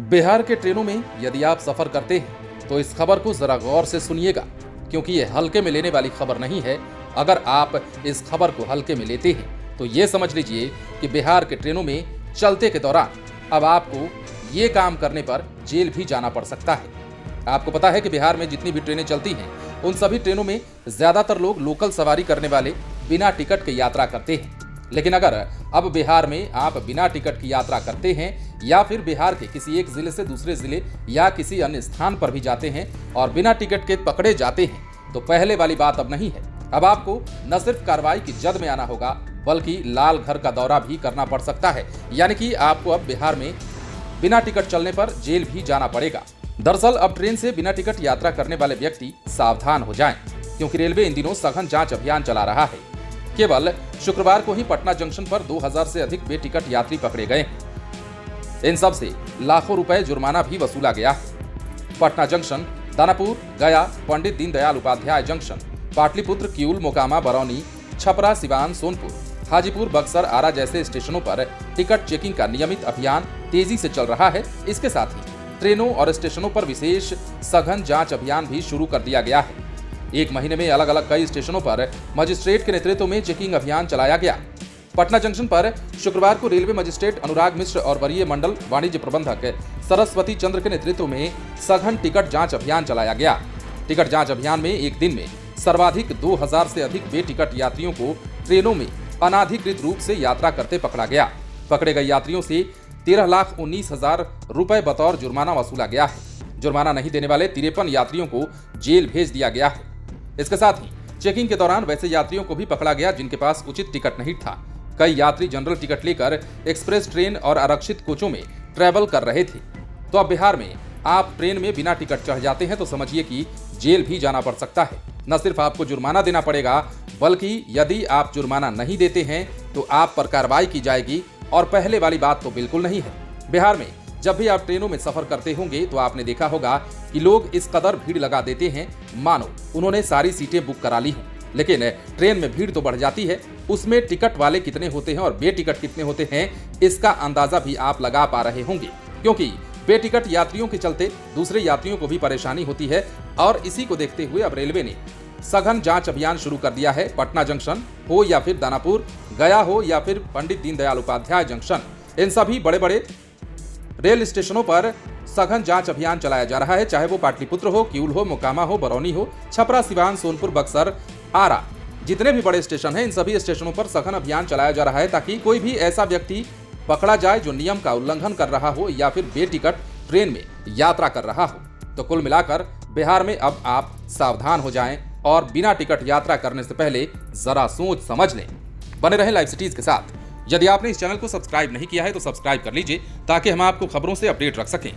बिहार के ट्रेनों में यदि आप सफर करते हैं तो इस खबर को जरा गौर से सुनिएगा, क्योंकि ये हल्के में लेने वाली खबर नहीं है। अगर आप इस खबर को हल्के में लेते हैं तो ये समझ लीजिए कि बिहार के ट्रेनों में चलते के दौरान अब आपको ये काम करने पर जेल भी जाना पड़ सकता है। आपको पता है कि बिहार में जितनी भी ट्रेनें चलती हैं उन सभी ट्रेनों में ज्यादातर लोग लोकल सवारी करने वाले बिना टिकट के यात्रा करते हैं। लेकिन अगर अब बिहार में आप बिना टिकट की यात्रा करते हैं या फिर बिहार के किसी एक जिले से दूसरे जिले या किसी अन्य स्थान पर भी जाते हैं और बिना टिकट के पकड़े जाते हैं तो पहले वाली बात अब नहीं है। अब आपको न सिर्फ कार्रवाई की जद में आना होगा बल्कि लाल घर का दौरा भी करना पड़ सकता है। यानी कि आपको अब बिहार में बिना टिकट चलने पर जेल भी जाना पड़ेगा। दरअसल अब ट्रेन से बिना टिकट यात्रा करने वाले व्यक्ति सावधान हो जाएं, क्योंकि रेलवे इन दिनों सघन जांच अभियान चला रहा है। केवल शुक्रवार को ही पटना जंक्शन पर 2000 से अधिक बेटिकट यात्री पकड़े गए हैं। इन सब से लाखों रुपए जुर्माना भी वसूला गया है। पटना जंक्शन, दानापुर, गया, पंडित दीनदयाल उपाध्याय जंक्शन, पाटलिपुत्र, किऊल, मोकामा, बरौनी, छपरा, सिवान, सोनपुर, हाजीपुर, बक्सर, आरा जैसे स्टेशनों पर टिकट चेकिंग का नियमित अभियान तेजी से चल रहा है। इसके साथ ही ट्रेनों और स्टेशनों पर विशेष सघन जांच अभियान भी शुरू कर दिया गया है। एक महीने में अलग अलग कई स्टेशनों पर मजिस्ट्रेट के नेतृत्व में चेकिंग अभियान चलाया गया। पटना जंक्शन पर शुक्रवार को रेलवे मजिस्ट्रेट अनुराग मिश्र और वरीय मंडल वाणिज्य प्रबंधक सरस्वती चंद्र के नेतृत्व में सघन टिकट जांच अभियान चलाया गया। टिकट जांच अभियान में एक दिन में सर्वाधिक 2000 से अधिक बेटिकट यात्रियों को ट्रेनों में अनाधिकृत रूप से यात्रा करते पकड़ा गया। पकड़े गए यात्रियों से 13,19,000 रुपए बतौर जुर्माना वसूला गया है। जुर्माना नहीं देने वाले 53 यात्रियों को जेल भेज दिया गया है। इसके साथ ही चेकिंग के दौरान वैसे यात्रियों को भी पकड़ा गया जिनके पास उचित टिकट नहीं था। कई यात्री जनरल टिकट लेकर एक्सप्रेस ट्रेन और आरक्षित कोचों में ट्रैवल कर रहे थे। तो अब बिहार में आप ट्रेन में बिना टिकट चढ़ जाते हैं तो समझिए कि जेल भी जाना पड़ सकता है। न सिर्फ आपको जुर्माना देना पड़ेगा बल्कि यदि आप जुर्माना नहीं देते हैं तो आप पर कार्रवाई की जाएगी। और पहले वाली बात तो बिल्कुल नहीं है। बिहार में जब भी आप ट्रेनों में सफर करते होंगे तो आपने देखा होगा कि लोग इस कदर भीड़ लगा देते हैं मानो उन्होंने सारी सीटें बुक करा ली हों। लेकिन ट्रेन में भीड़ तो बढ़ जाती है, उसमें टिकट वाले कितने होते हैं और बेटिकट कितने होते हैं इसका अंदाजा भी आप लगा पा रहे होंगे, क्योंकि बेटिकट यात्रियों के चलते दूसरे यात्रियों को भी परेशानी होती है। और इसी को देखते हुए अब रेलवे ने सघन जांच अभियान शुरू कर दिया है। पटना जंक्शन हो या फिर दानापुर, गया हो या फिर पंडित दीनदयाल उपाध्याय जंक्शन, इन सभी बड़े बड़े रेल स्टेशनों पर सघन जांच अभियान चलाया जा रहा है। चाहे वो पाटलिपुत्र हो, किऊल हो, मोकामा हो, बरौनी हो, छपरा, सिवान, सोनपुर, बक्सर, आरा, जितने भी बड़े स्टेशन हैं इन सभी स्टेशनों पर सघन अभियान चलाया जा रहा है ताकि कोई भी ऐसा व्यक्ति पकड़ा जाए जो नियम का उल्लंघन कर रहा हो या फिर बेटिकट ट्रेन में यात्रा कर रहा हो। तो कुल मिलाकर बिहार में अब आप सावधान हो जाएं और बिना टिकट यात्रा करने से पहले जरा सोच समझ लें। बने रहें लाइव सिटीज के साथ। यदि आपने इस चैनल को सब्सक्राइब नहीं किया है तो सब्सक्राइब कर लीजिए ताकि हम आपको खबरों से अपडेट रख सकें।